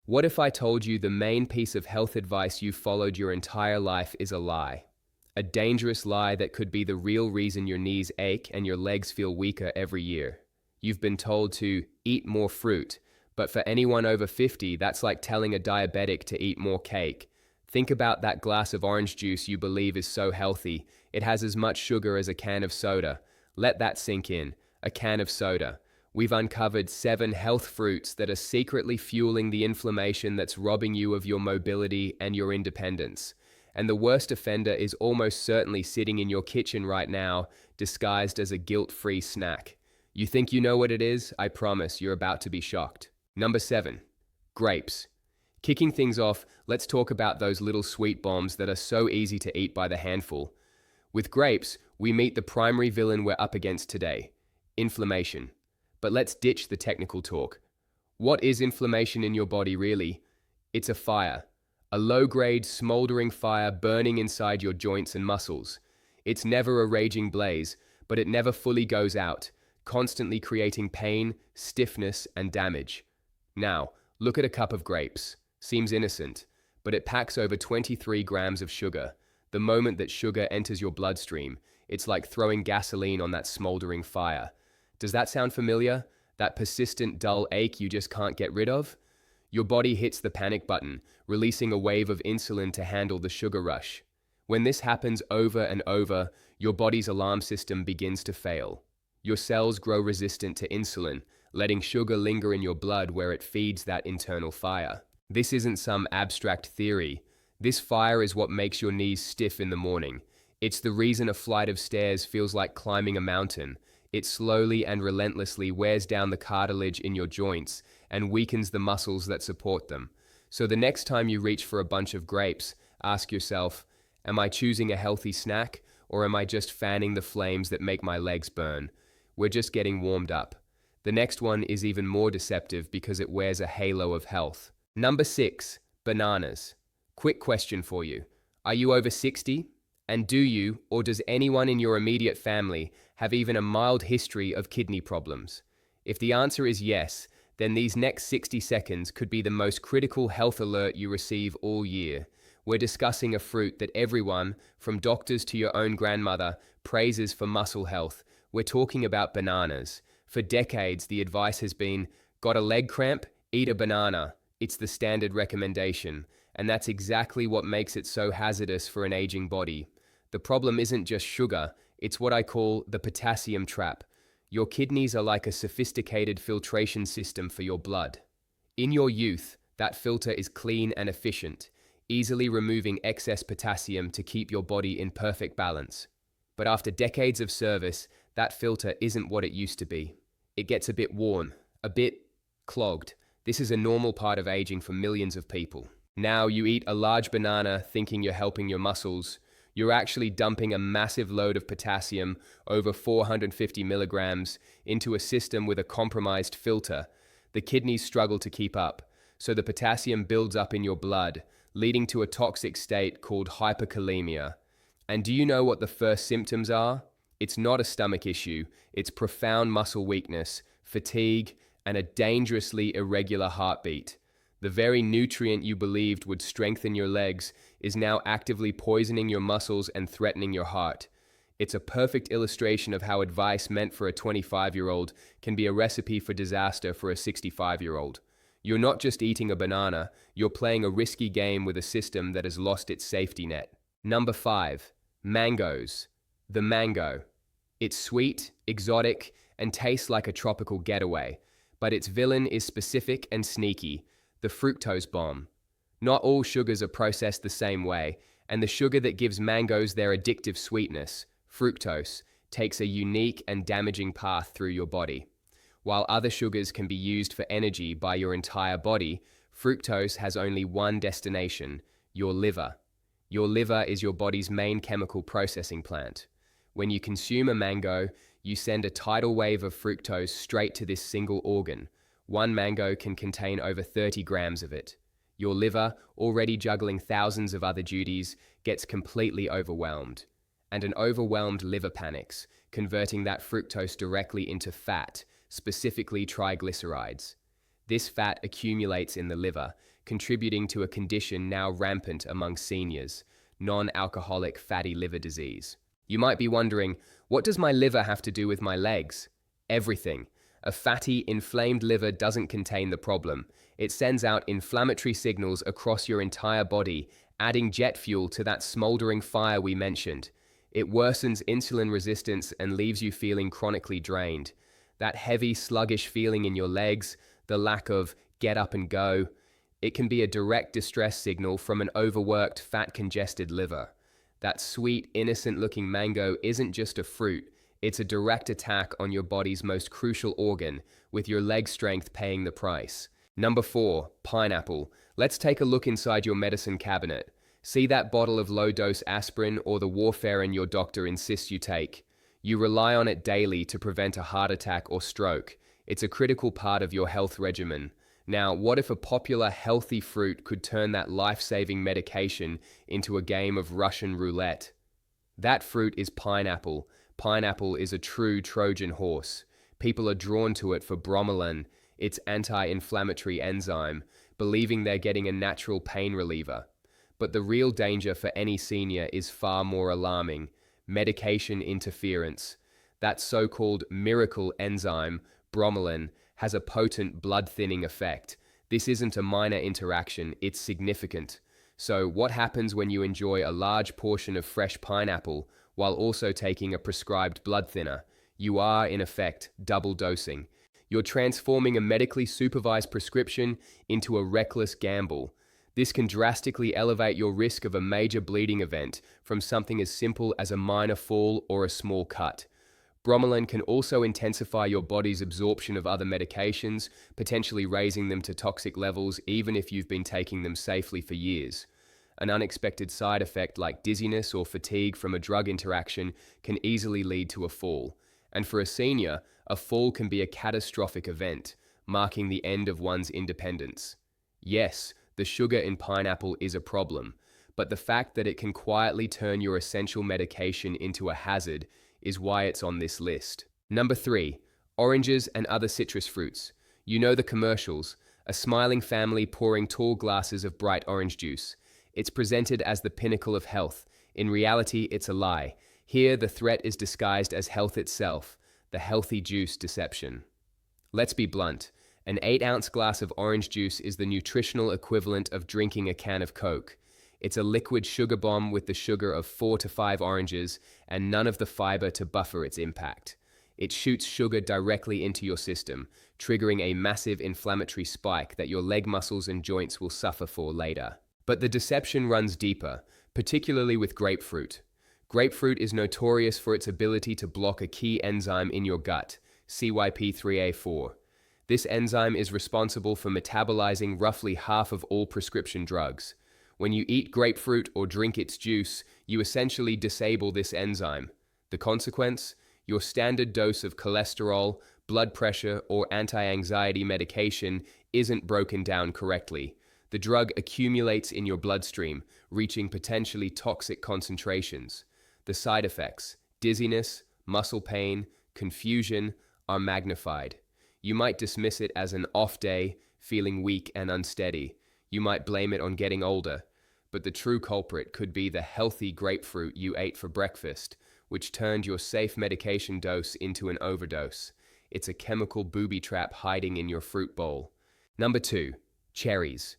What if I told you the main piece of health advice you've followed your entire life is a lie? A dangerous lie that could be the real reason your knees ache and your legs feel weaker every year. You've been told to eat more fruit, but for anyone over 50, that's like telling a diabetic to eat more cake. Think about that glass of orange juice you believe is so healthy. It has as much sugar as a can of soda. Let that sink in. A can of soda. We've uncovered 7 health fruits that are secretly fueling the inflammation that's robbing you of your mobility and your independence. And the worst offender is almost certainly sitting in your kitchen right now, disguised as a guilt-free snack. You think you know what it is? I promise you're about to be shocked. Number 7. Grapes. Kicking things off, let's talk about those little sweet bombs that are so easy to eat by the handful. With grapes, we meet the primary villain we're up against today: inflammation. But let's ditch the technical talk. What is inflammation in your body really? It's a fire. A low-grade, smoldering fire burning inside your joints and muscles. It's never a raging blaze, but it never fully goes out, constantly creating pain, stiffness, and damage. Now, look at a cup of grapes. Seems innocent, but it packs over 23 grams of sugar. The moment that sugar enters your bloodstream, it's like throwing gasoline on that smoldering fire. Does that sound familiar? That persistent, dull ache you just can't get rid of? Your body hits the panic button, releasing a wave of insulin to handle the sugar rush. When this happens over and over, your body's alarm system begins to fail. Your cells grow resistant to insulin, letting sugar linger in your blood where it feeds that internal fire. This isn't some abstract theory. This fire is what makes your knees stiff in the morning. It's the reason a flight of stairs feels like climbing a mountain. It slowly and relentlessly wears down the cartilage in your joints and weakens the muscles that support them. So the next time you reach for a bunch of grapes, ask yourself, am I choosing a healthy snack, or am I just fanning the flames that make my legs burn? We're just getting warmed up. The next one is even more deceptive because it wears a halo of health. Number 6, bananas. Quick question for you. Are you over 60? And do you, or does anyone in your immediate family, have even a mild history of kidney problems? If the answer is yes, then these next 60 seconds could be the most critical health alert you receive all year. We're discussing a fruit that everyone, from doctors to your own grandmother, praises for muscle health. We're talking about bananas. For decades, the advice has been, got a leg cramp? Eat a banana. It's the standard recommendation. And that's exactly what makes it so hazardous for an aging body. The problem isn't just sugar, it's what I call the potassium trap. Your kidneys are like a sophisticated filtration system for your blood. In your youth, that filter is clean and efficient, easily removing excess potassium to keep your body in perfect balance. But after decades of service, that filter isn't what it used to be. It gets a bit worn, a bit clogged. This is a normal part of aging for millions of people. Now you eat a large banana thinking you're helping your muscles. You're actually dumping a massive load of potassium, over 450 milligrams, into a system with a compromised filter. The kidneys struggle to keep up, so the potassium builds up in your blood, leading to a toxic state called hyperkalemia. And do you know what the first symptoms are? It's not a stomach issue, it's profound muscle weakness, fatigue, and a dangerously irregular heartbeat. The very nutrient you believed would strengthen your legs is now actively poisoning your muscles and threatening your heart. It's a perfect illustration of how advice meant for a 25-year-old can be a recipe for disaster for a 65-year-old. You're not just eating a banana, you're playing a risky game with a system that has lost its safety net. Number 5, mangoes. The mango. It's sweet, exotic, and tastes like a tropical getaway, but its villain is specific and sneaky: the fructose bomb. Not all sugars are processed the same way, and the sugar that gives mangoes their addictive sweetness, fructose, takes a unique and damaging path through your body. While other sugars can be used for energy by your entire body, fructose has only one destination: your liver. Your liver is your body's main chemical processing plant. When you consume a mango, you send a tidal wave of fructose straight to this single organ. One mango can contain over 30 grams of it. Your liver, already juggling thousands of other duties, gets completely overwhelmed. And an overwhelmed liver panics, converting that fructose directly into fat, specifically triglycerides. This fat accumulates in the liver, contributing to a condition now rampant among seniors, non-alcoholic fatty liver disease. You might be wondering, what does my liver have to do with my legs? Everything. A fatty, inflamed liver doesn't contain the problem. It sends out inflammatory signals across your entire body, adding jet fuel to that smoldering fire we mentioned. It worsens insulin resistance and leaves you feeling chronically drained. That heavy, sluggish feeling in your legs, the lack of get up and go, it can be a direct distress signal from an overworked, fat-congested liver. That sweet, innocent-looking mango isn't just a fruit. It's a direct attack on your body's most crucial organ, with your leg strength paying the price. Number 4, pineapple. Let's take a look inside your medicine cabinet. See that bottle of low-dose aspirin or the warfarin your doctor insists you take? You rely on it daily to prevent a heart attack or stroke. It's a critical part of your health regimen. Now, what if a popular healthy fruit could turn that life-saving medication into a game of Russian roulette? That fruit is pineapple. Pineapple is a true Trojan horse. People are drawn to it for bromelain, its anti-inflammatory enzyme, believing they're getting a natural pain reliever. But the real danger for any senior is far more alarming: medication interference. That so-called miracle enzyme, bromelain, has a potent blood-thinning effect. This isn't a minor interaction, it's significant. So what happens when you enjoy a large portion of fresh pineapple while also taking a prescribed blood thinner? You are, in effect, double dosing. You're transforming a medically supervised prescription into a reckless gamble. This can drastically elevate your risk of a major bleeding event from something as simple as a minor fall or a small cut. Bromelain can also intensify your body's absorption of other medications, potentially raising them to toxic levels even if you've been taking them safely for years. An unexpected side effect like dizziness or fatigue from a drug interaction can easily lead to a fall. And for a senior, a fall can be a catastrophic event, marking the end of one's independence. Yes, the sugar in pineapple is a problem, but the fact that it can quietly turn your essential medication into a hazard is why it's on this list. Number 3, oranges and other citrus fruits. You know the commercials, a smiling family pouring tall glasses of bright orange juice. It's presented as the pinnacle of health. In reality, it's a lie. Here, the threat is disguised as health itself, the healthy juice deception. Let's be blunt. An 8-ounce glass of orange juice is the nutritional equivalent of drinking a can of Coke. It's a liquid sugar bomb with the sugar of 4 to 5 oranges and none of the fiber to buffer its impact. It shoots sugar directly into your system, triggering a massive inflammatory spike that your leg muscles and joints will suffer for later. But the deception runs deeper, particularly with grapefruit. Grapefruit is notorious for its ability to block a key enzyme in your gut, CYP3A4. This enzyme is responsible for metabolizing roughly half of all prescription drugs. When you eat grapefruit or drink its juice, you essentially disable this enzyme. The consequence? Your standard dose of cholesterol, blood pressure, or anti-anxiety medication isn't broken down correctly. The drug accumulates in your bloodstream, reaching potentially toxic concentrations. The side effects, dizziness, muscle pain, confusion, are magnified. You might dismiss it as an off day, feeling weak and unsteady. You might blame it on getting older. But the true culprit could be the healthy grapefruit you ate for breakfast, which turned your safe medication dose into an overdose. It's a chemical booby trap hiding in your fruit bowl. Number 2, cherries.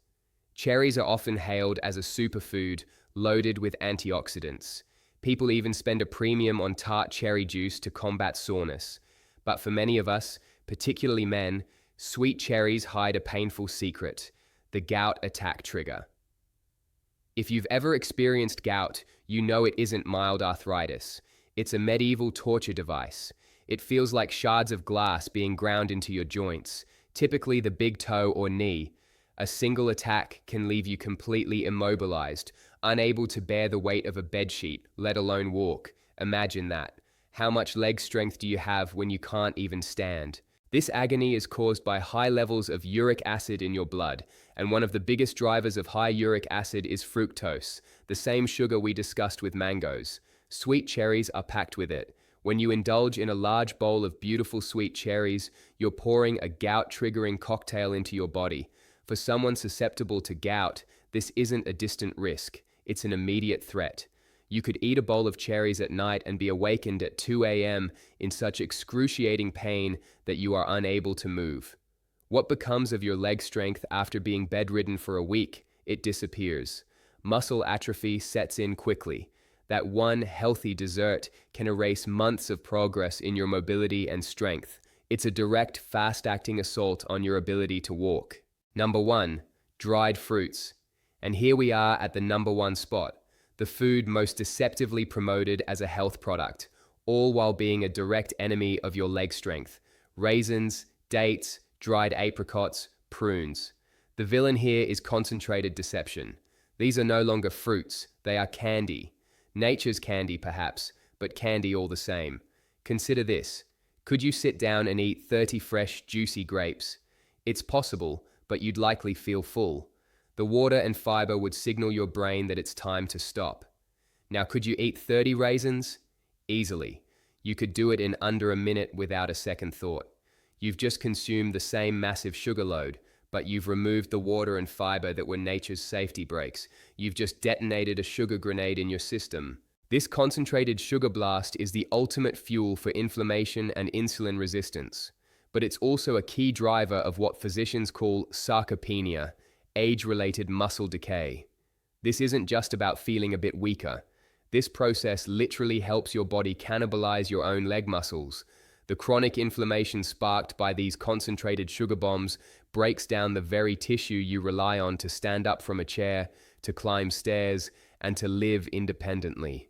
Cherries are often hailed as a superfood loaded with antioxidants. People even spend a premium on tart cherry juice to combat soreness. But for many of us, particularly men, sweet cherries hide a painful secret: the gout attack trigger. If you've ever experienced gout, you know it isn't mild arthritis. It's a medieval torture device. It feels like shards of glass being ground into your joints, typically the big toe or knee. A single attack can leave you completely immobilized, unable to bear the weight of a bedsheet, let alone walk. Imagine that. How much leg strength do you have when you can't even stand? This agony is caused by high levels of uric acid in your blood, and one of the biggest drivers of high uric acid is fructose, the same sugar we discussed with mangoes. Sweet cherries are packed with it. When you indulge in a large bowl of beautiful sweet cherries, you're pouring a gout-triggering cocktail into your body. For someone susceptible to gout, this isn't a distant risk, it's an immediate threat. You could eat a bowl of cherries at night and be awakened at 2 a.m. in such excruciating pain that you are unable to move. What becomes of your leg strength after being bedridden for a week? It disappears. Muscle atrophy sets in quickly. That one healthy dessert can erase months of progress in your mobility and strength. It's a direct, fast-acting assault on your ability to walk. Number 1. Dried fruits. And here we are at the number 1 spot, the food most deceptively promoted as a health product, all while being a direct enemy of your leg strength. Raisins, dates, dried apricots, prunes. The villain here is concentrated deception. These are no longer fruits, they are candy. Nature's candy perhaps, but candy all the same. Consider this. Could you sit down and eat 30 fresh, juicy grapes? It's possible, but you'd likely feel full. The water and fiber would signal your brain that it's time to stop. Now, could you eat 30 raisins? Easily. You could do it in under a minute without a second thought. You've just consumed the same massive sugar load, but you've removed the water and fiber that were nature's safety brakes. You've just detonated a sugar grenade in your system. This concentrated sugar blast is the ultimate fuel for inflammation and insulin resistance. But it's also a key driver of what physicians call sarcopenia, age-related muscle decay. This isn't just about feeling a bit weaker. This process literally helps your body cannibalize your own leg muscles. The chronic inflammation sparked by these concentrated sugar bombs breaks down the very tissue you rely on to stand up from a chair, to climb stairs, and to live independently.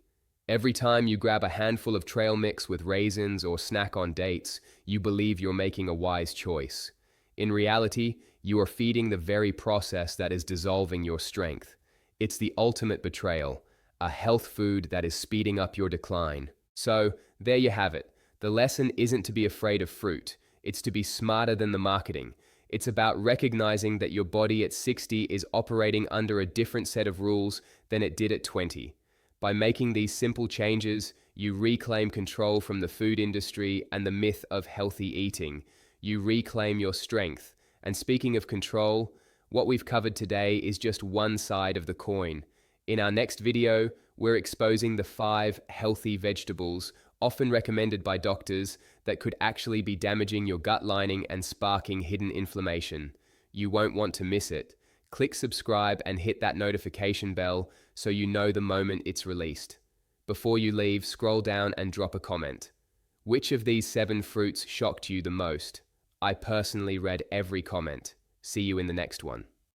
Every time you grab a handful of trail mix with raisins or snack on dates, you believe you're making a wise choice. In reality, you are feeding the very process that is dissolving your strength. It's the ultimate betrayal, a health food that is speeding up your decline. So, there you have it. The lesson isn't to be afraid of fruit. It's to be smarter than the marketing. It's about recognizing that your body at 60 is operating under a different set of rules than it did at 20. By making these simple changes, you reclaim control from the food industry and the myth of healthy eating. You reclaim your strength. And speaking of control, what we've covered today is just one side of the coin. In our next video, we're exposing the 5 healthy vegetables, often recommended by doctors, that could actually be damaging your gut lining and sparking hidden inflammation. You won't want to miss it. Click subscribe and hit that notification bell so you know the moment it's released. Before you leave, scroll down and drop a comment. Which of these 7 fruits shocked you the most? I personally read every comment. See you in the next one.